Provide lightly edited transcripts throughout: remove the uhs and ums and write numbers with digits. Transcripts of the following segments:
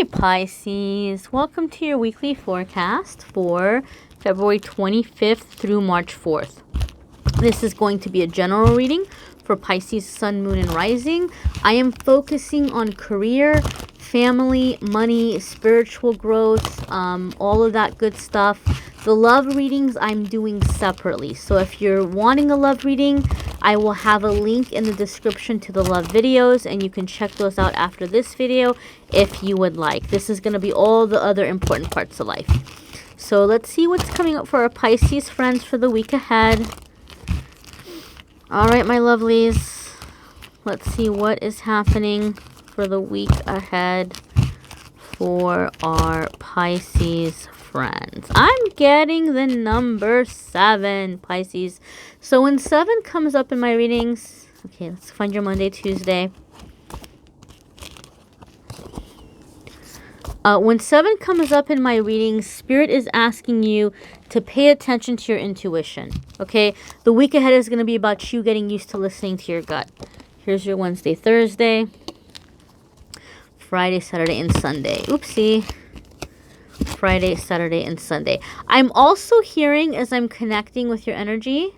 right, Pisces, welcome to your weekly forecast for February 25th through March 4th. This is going to be a general reading for Pisces, Sun, Moon, and Rising. I am focusing on career, family, money, spiritual growth, all of that good stuff. The love readings I'm doing separately. So if you're wanting a love reading, I will have a link in the description to the love videos, and you can check those out after this video if you would like. This is going to be all the other important parts of life. So let's see what's coming up for our Pisces friends for the week ahead. All right, my lovelies. Let's see what is happening for the week ahead for our Pisces friends. I'm getting the number 7, Pisces. So when 7 comes up in my readings, okay, let's find your Monday, Tuesday. When 7 comes up in my readings, Spirit is asking you to pay attention to your intuition, okay? The week ahead is going to be about you getting used to listening to your gut. Here's your Wednesday, Thursday, Friday, Saturday, and Sunday. Oopsie. Friday, Saturday, and Sunday. I'm also hearing, as I'm connecting with your energy,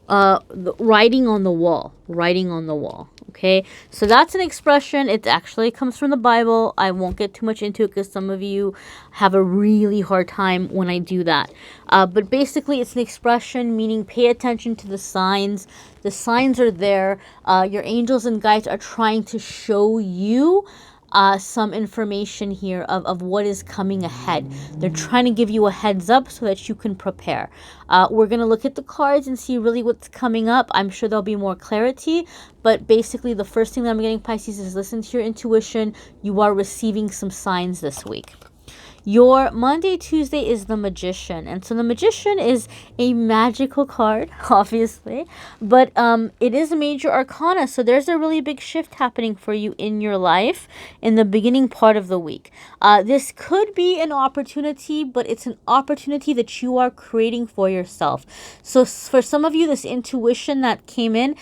writing on the wall. Writing on the wall. Okay, so that's an expression. It actually comes from the Bible. I won't get too much into it because some of you have a really hard time when I do that. But basically, it's an expression meaning pay attention to the signs. The signs are there. Your angels and guides are trying to show you some information here of what is coming ahead. They're trying to give you a heads up so that you can prepare. We're going to look at the cards and see really what's coming up. I'm sure there'll be more clarity, but basically the first thing that I'm getting, Pisces, is listen to your intuition. You are receiving some signs this week. Your Monday, Tuesday is the Magician. And so the Magician is a magical card, obviously. But it is a major arcana. So there's a really big shift happening for you in your life in the beginning part of the week. This could be an opportunity, but it's an opportunity that you are creating for yourself. So for some of you, this intuition that came in,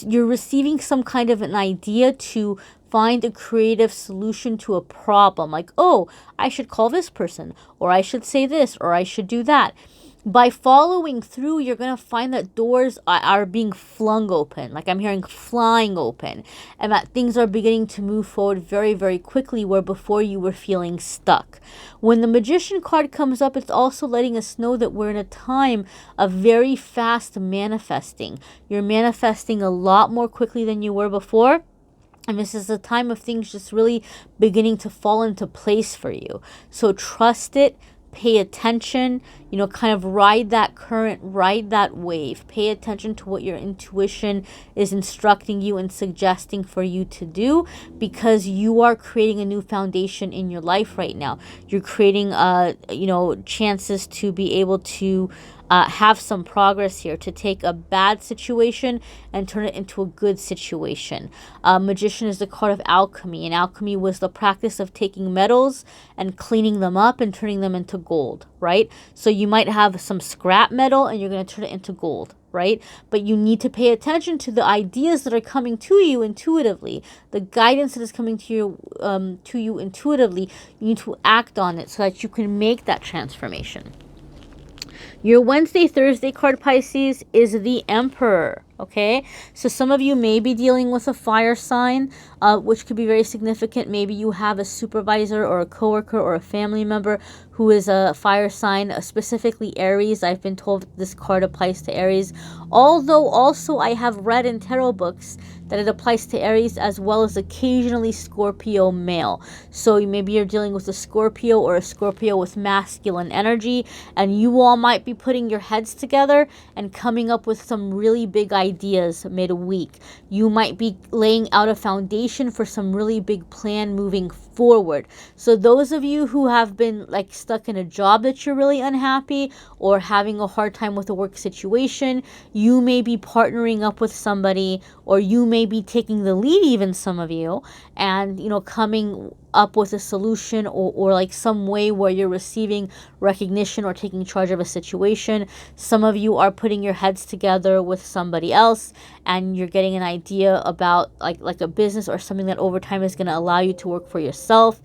you're receiving some kind of an idea to find a creative solution to a problem. Like, oh, I should call this person, or I should say this, or I should do that. By following through, you're going to find that doors are being flung open. Like I'm hearing flying open. And that things are beginning to move forward very, very quickly where before you were feeling stuck. When the Magician card comes up, it's also letting us know that we're in a time of very fast manifesting. You're manifesting a lot more quickly than you were before. And this is a time of things just really beginning to fall into place for you. So trust it, pay attention, kind of ride that current, ride that wave. Pay attention to what your intuition is instructing you and suggesting for you to do, because you are creating a new foundation in your life right now. You're creating, chances to be able to have some progress here, to take a bad situation and turn it into a good situation. Magician is the card of alchemy, and alchemy was the practice of taking metals and cleaning them up and turning them into gold, right? So you might have some scrap metal and you're going to turn it into gold, right? But you need to pay attention to the ideas that are coming to you intuitively, the guidance that is coming to you intuitively. You need to act on it so that you can make that transformation. Your Wednesday, Thursday card, Pisces, is the Emperor, okay? So some of you may be dealing with a fire sign, which could be very significant. Maybe you have a supervisor or a coworker or a family member who is a fire sign, specifically Aries. I've been told this card applies to Aries. Although also I have read in tarot books that it applies to Aries as well as occasionally Scorpio male. So maybe you're dealing with a Scorpio or a Scorpio with masculine energy, and you all might be putting your heads together and coming up with some really big ideas midweek. You might be laying out a foundation for some really big plan moving forward. So those of you who have been like stuck in a job that you're really unhappy or having a hard time with a work situation, you may be partnering up with somebody, or you may may be taking the lead, even some of you, and, you know, coming up with a solution, or like some way where you're receiving recognition or taking charge of a situation. Some of you are putting your heads together with somebody else, and you're getting an idea about like a business or something that over time is going to allow you to work for yourself.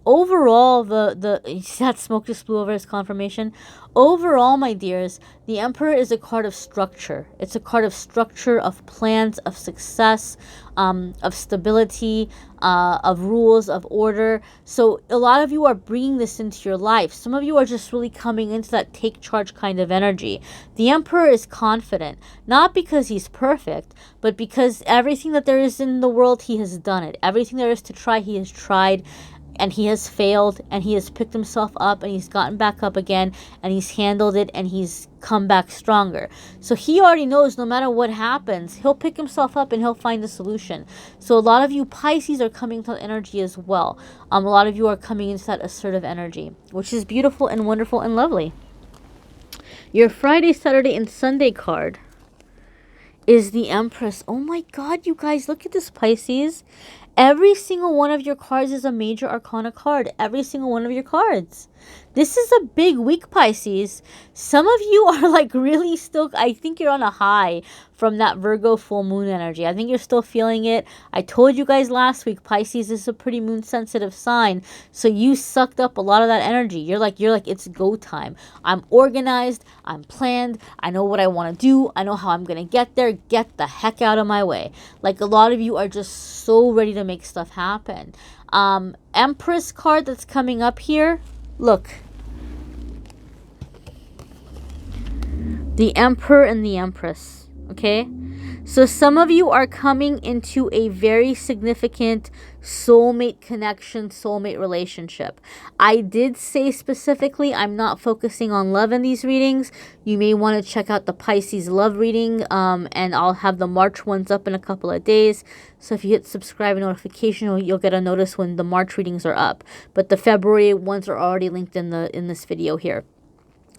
Overall, that smoke just blew over as confirmation. Overall, my dears, the Emperor is a card of structure. It's a card of structure, of plans, of success, of stability, of rules, of order. So a lot of you are bringing this into your life. Some of you are just really coming into that take charge kind of energy. The Emperor is confident, not because he's perfect, but because everything that there is in the world, he has done it. Everything there is to try, he has tried. And he has failed, and he has picked himself up, and he's gotten back up again, and he's handled it, and he's come back stronger. So he already knows no matter what happens, he'll pick himself up and he'll find a solution. So a lot of you Pisces are coming to that energy as well. A lot of you are coming into that assertive energy, which is beautiful and wonderful and lovely. Your Friday, Saturday, and Sunday card is the Empress. Oh my God, you guys, look at this, Pisces. Every single one of your cards is a major arcana card. Every single one of your cards. This is a big week, Pisces. Some of you are like really still, I think you're on a high from that Virgo full moon energy. I think you're still feeling it. I told you guys last week, Pisces is a pretty moon sensitive sign. So you sucked up a lot of that energy. You're like, it's go time. I'm organized. I'm planned. I know what I want to do. I know how I'm going to get there. Get the heck out of my way. Like a lot of you are just so ready to make stuff happen. Empress card that's coming up here. Look. The Emperor and the Empress. Okay? So some of you are coming into a very significant soulmate connection, soulmate relationship. I did say specifically I'm not focusing on love in these readings. You may want to check out the Pisces love reading, and I'll have the March ones up in a couple of days. So if you hit subscribe and notification, you'll get a notice when the March readings are up. But the February ones are already linked in this video here.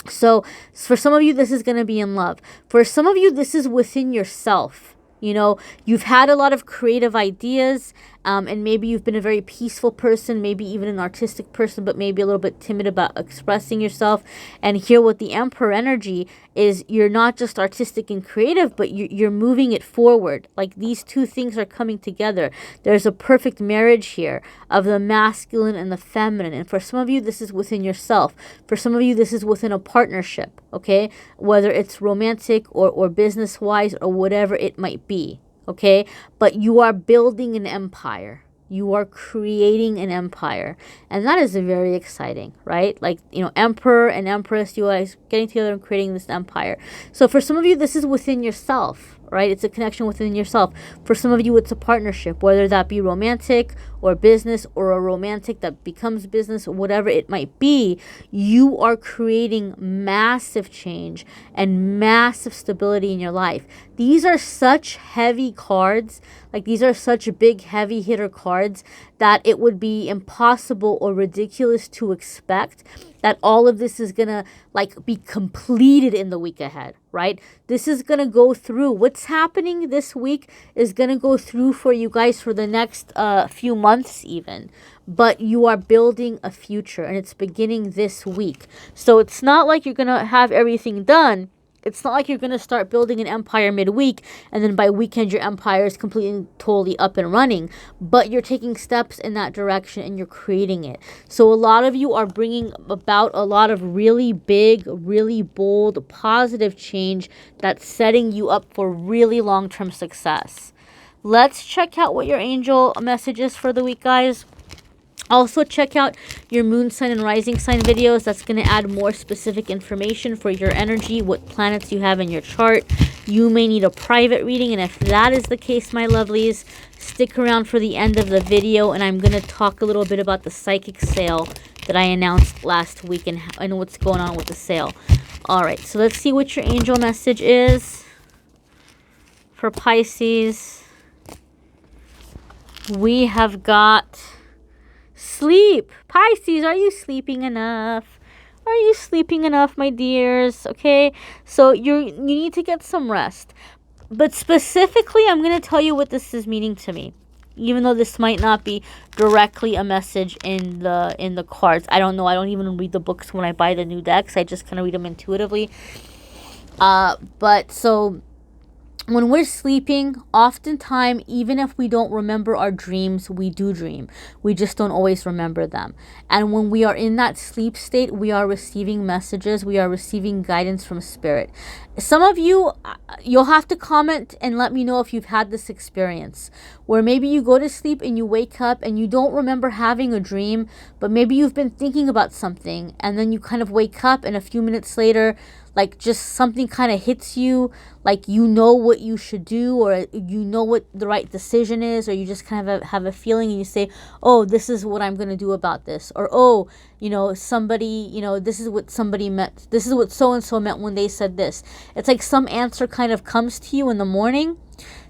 So for some of you, this is going to be in love. For some of you, this is within yourself. You know, you've had a lot of creative ideas, and maybe you've been a very peaceful person, maybe even an artistic person, but maybe a little bit timid about expressing yourself. And here with the Emperor energy is you're not just artistic and creative, but you're moving it forward. Like these two things are coming together. There's a perfect marriage here of the masculine and the feminine. And for some of you, this is within yourself. For some of you, this is within a partnership, okay? Whether it's romantic or business-wise or whatever it might be, okay? But you are building an empire. You are creating an empire. And that is very exciting, right? Like, you know, Emperor and Empress, you guys getting together and creating this empire. So for some of you, this is within yourself, right? It's a connection within yourself. For some of you, it's a partnership, whether that be romantic or business, or a romantic that becomes business, or whatever it might be. You are creating massive change and massive stability in your life. These are such heavy cards. Like these are such big, heavy hitter cards that it would be impossible or ridiculous to expect that all of this is going to like be completed in the week ahead, right? This is going to go through. What's happening this week is going to go through for you guys for the next few months even. But you are building a future, and it's beginning this week. So it's not like you're going to have everything done. It's not like you're going to start building an empire midweek and then by weekend your empire is completely, totally up and running. But you're taking steps in that direction and you're creating it. So a lot of you are bringing about a lot of really big, really bold, positive change that's setting you up for really long-term success. Let's check out what your angel message is for the week, guys. Also, check out your moon sign and rising sign videos. That's going to add more specific information for your energy, what planets you have in your chart. You may need a private reading, and if that is the case, my lovelies, stick around for the end of the video, and I'm going to talk a little bit about the psychic sale that I announced last week and what's going on with the sale. All right, so let's see what your angel message is for Pisces. We have got sleep. Pisces, are you sleeping enough? Are you sleeping enough, my dears? Okay, so you need to get some rest. But specifically, I'm going to tell you what this is meaning to me. Even though this might not be directly a message in the cards. I don't know. I don't even read the books when I buy the new decks. I just kind of read them intuitively. But so when we're sleeping, oftentimes, even if we don't remember our dreams, we do dream. We just don't always remember them. And when we are in that sleep state, we are receiving messages. We are receiving guidance from spirit. Some of you, you'll have to comment and let me know if you've had this experience where maybe you go to sleep and you wake up and you don't remember having a dream, but maybe you've been thinking about something and then you kind of wake up and a few minutes later, like just something kind of hits you, like you know what you should do, or you know what the right decision is, or you just kind of have a feeling and you say, oh, this is what I'm going to do about this, or oh, somebody, this is what somebody meant, this is what so-and-so meant when they said this. It's like some answer kind of comes to you in the morning.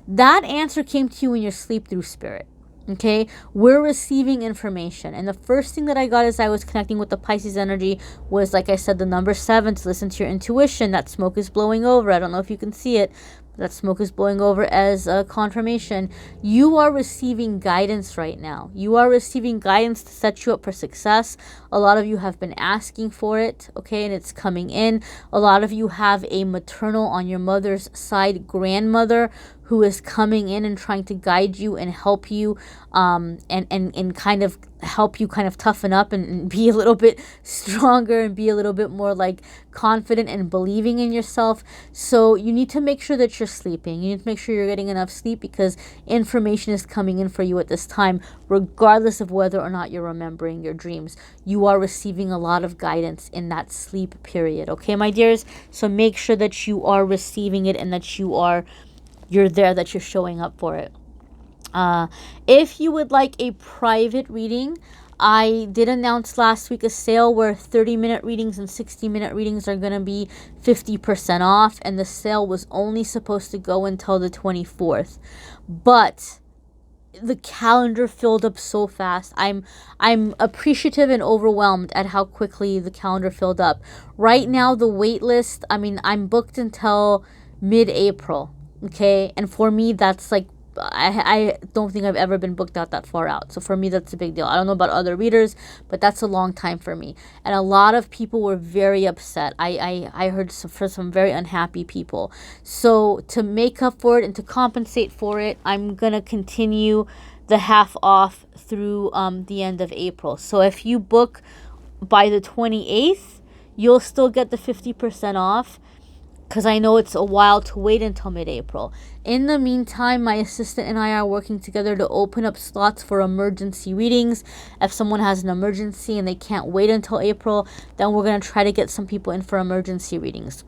That answer came to you in your sleep through spirit. Okay, we're receiving information. And the first thing that I got as I was connecting with the Pisces energy was, like I said, the number 7, to listen to your intuition. That smoke is blowing over. I don't know if you can see it. That smoke is blowing over as a confirmation. You are receiving guidance right now. You are receiving guidance to set you up for success. A lot of you have been asking for it, okay, and it's coming in. A lot of you have a maternal on your mother's side grandmother who is coming in and trying to guide you and help you and kind of help you kind of toughen up and be a little bit stronger and be a little bit more like confident and believing in yourself. So you need to make sure that you're sleeping. You need to make sure you're getting enough sleep because information is coming in for you at this time, regardless of whether or not you're remembering your dreams. You are receiving a lot of guidance in that sleep period. Okay, my dears? So make sure that you are receiving it and that you're there, that you're showing up for it. If you would like a private reading, I did announce last week a sale where 30-minute readings and 60-minute readings are going to be 50% off, and the sale was only supposed to go until the 24th. But the calendar filled up so fast. I'm appreciative and overwhelmed at how quickly the calendar filled up. Right now, the wait list, I'm booked until mid-April. Okay, and for me, that's like, I don't think I've ever been booked out that far out. So for me, that's a big deal. I don't know about other readers, but that's a long time for me. And a lot of people were very upset. I heard for some very unhappy people. So to make up for it and to compensate for it, I'm going to continue the half off through the end of April. So if you book by the 28th, you'll still get the 50% off, because I know it's a while to wait until mid-April. In the meantime, my assistant and I are working together to open up slots for emergency readings. If someone has an emergency and they can't wait until April, then we're going to try to get some people in for emergency readings.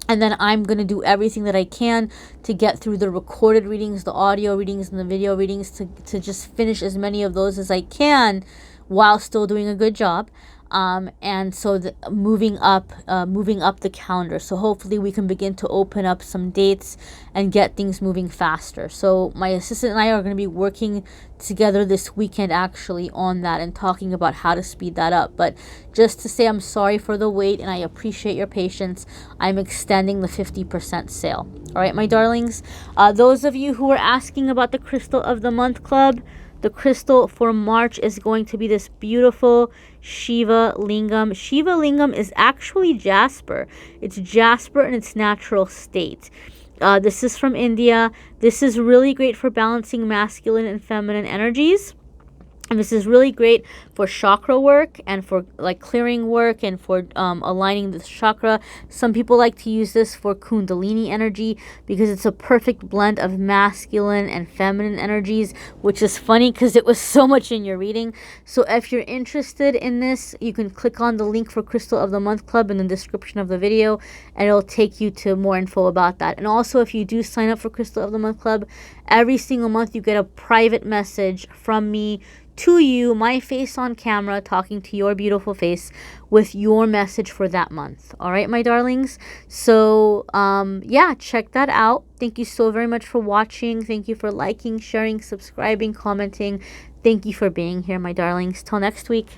And then I'm going to do everything that I can to get through the recorded readings, the audio readings, and the video readings to just finish as many of those as I can while still doing a good job. And so moving up the calendar. So hopefully we can begin to open up some dates and get things moving faster. So my assistant and I are going to be working together this weekend actually on that and talking about how to speed that up. But just to say, I'm sorry for the wait and I appreciate your patience. I'm extending the 50% sale. All right, my darlings. Those of you who are asking about the Crystal of the Month Club, the crystal for March is going to be this beautiful Shiva Lingam. Shiva Lingam is actually jasper. It's jasper in its natural state. This is from India. This is really great for balancing masculine and feminine energies. And this is really great for chakra work and for like clearing work and for aligning the chakra. Some people like to use this for Kundalini energy because it's a perfect blend of masculine and feminine energies, which is funny because it was so much in your reading. So if you're interested in this, you can click on the link for Crystal of the Month Club in the description of the video and it'll take you to more info about that. And also, if you do sign up for Crystal of the Month Club, every single month you get a private message from me to you, my face on camera, talking to your beautiful face with your message for that month. All right, my darlings. So, yeah, check that out. Thank you so very much for watching. Thank you for liking, sharing, subscribing, commenting. Thank you for being here, my darlings. Till next week.